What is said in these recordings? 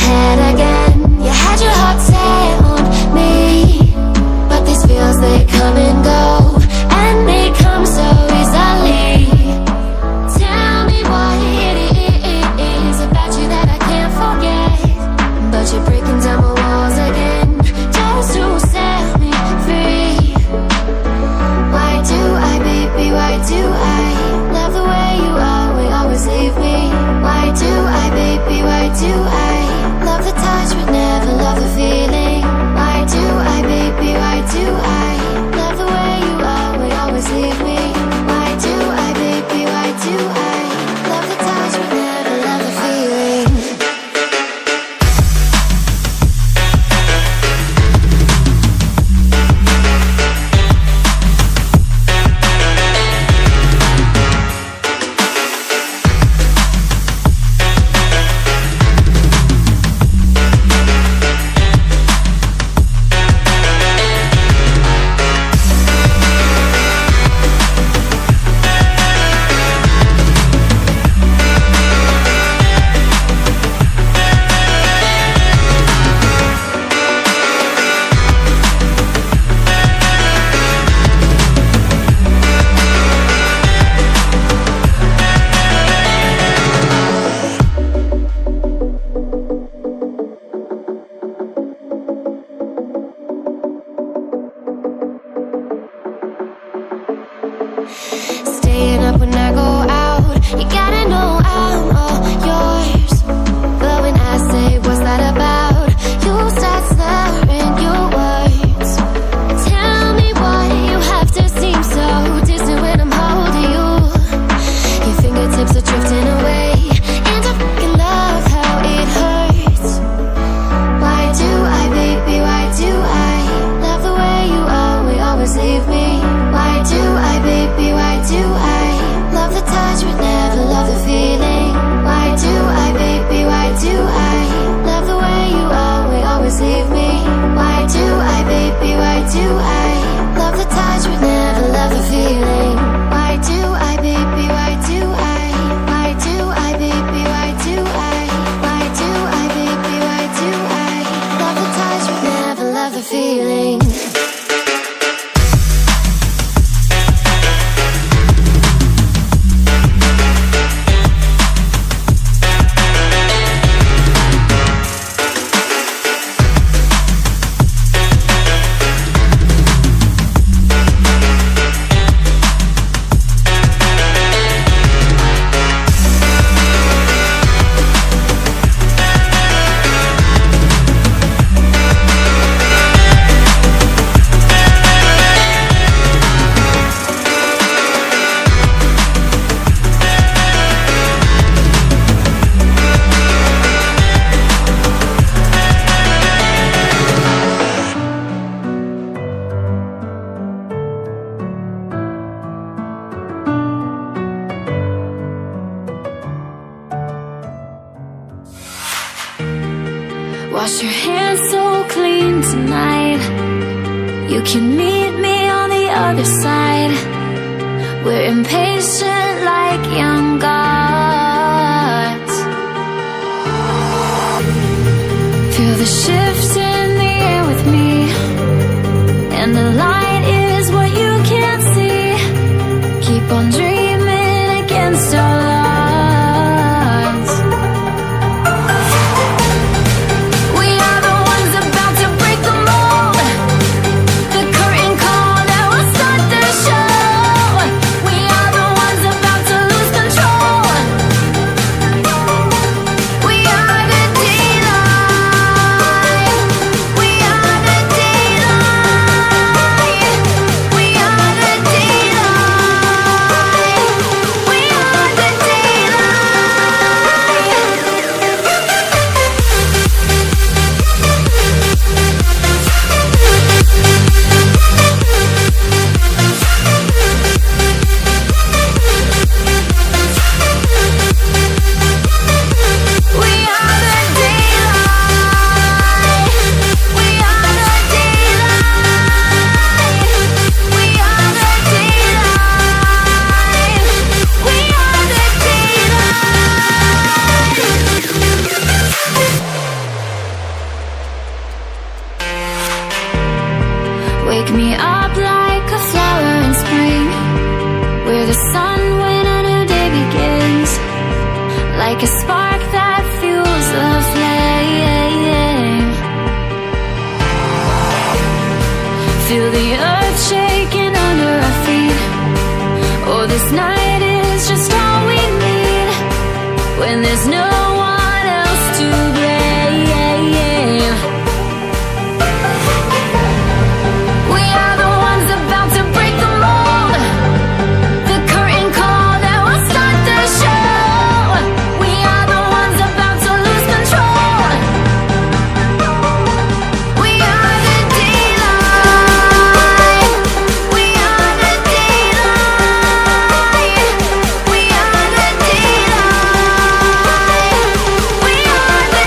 head again. You had your heart set on me, but these feels, they come and go, and they come so easily. Tell me what it is about you that I can't forget, but you're breaking down my walls again, just to set me free. Why do I, baby, why do I love the way you always leave me? Why do I, baby, why do I love the touch but never love the feeling? Why do I, baby, why do I love the way you always leave me? Why do I, baby, why do I love the touch but never love the feeling? Staying up when I go out, you gotta know I'm all yours. But when I say what's that about, you start slurring your words. Tell me why you have to seem so distant when I'm holding you. Your fingertips are drifting away, and I fucking love how it hurts. Why do I, baby, why do I love the way you always leave me? Why do I, baby, why do I love the touch but never love the feeling? Why do I, baby, why do I love the way you always leave me? Why do I, baby, why do I love the touch but never love the feeling? Why do I, baby, why do I? Why do I, baby, why do I? Why do I, baby, why do I love the touch but never love the feeling? Wash your hands so clean tonight. You can meet me on the other side. We're impatient like young gods. Feel the shift in the air with me, and the light is what you can't see. Keep on dreaming against all odds. Control. night is just all we need when there's no one else to blame. We are the ones about to break the mold, the curtain call that will start the show. We are the ones about to lose control. We are the daylight. We are the daylight. We are the daylight. We are the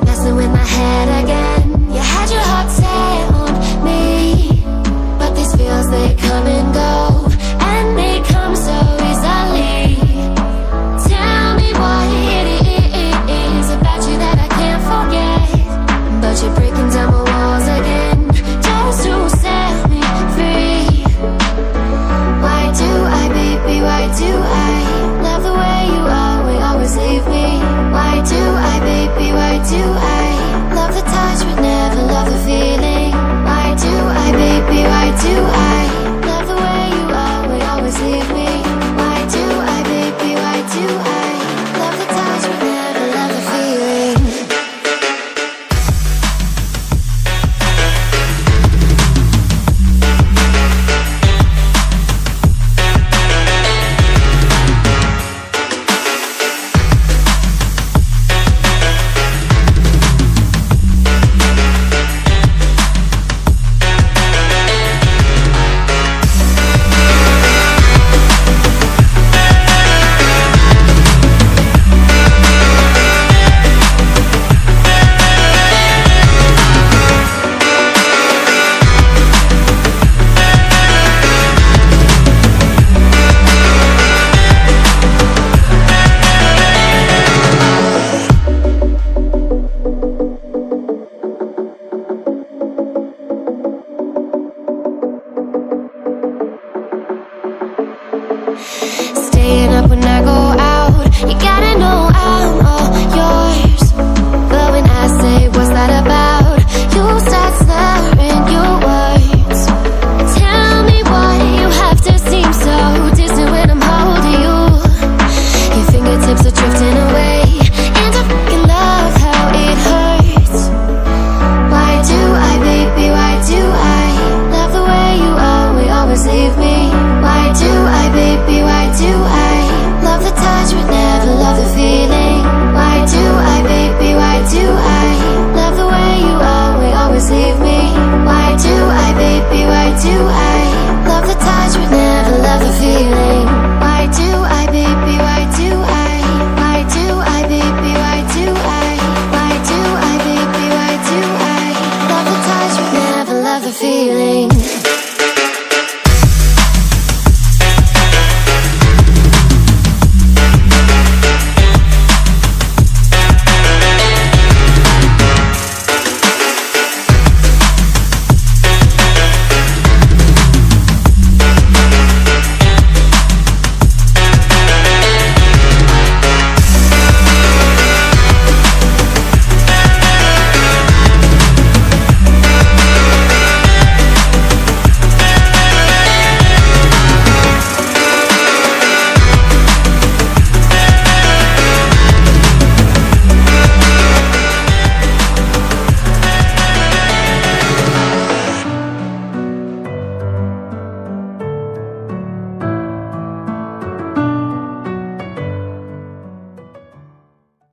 messing with my head again. You had your heart set on me, but these feels, they come and go, and they come so easily. Tell me what it is about you that I can't forget, but you're breaking down my walls again just to set me free. Why do I, baby, why do I love the way you are, will always leave me? Why do I, baby, why do I love the touch but never love the feeling? Why do I, baby, why do I love the way you are, will always leave me? Why do I, baby, why do I love the touch but never love the feeling? Staying up when I go out, you gotta know I'm all yours. But when I say what's that about, you start slurring your words. Tell me why you have to seem so distant when I'm holding you. Your fingertips are drifting away, and I fucking love how it hurts. Why do I, baby, why do I love the way you are, will always leave me? Why do I, baby, why do I love the touch but never love the feeling?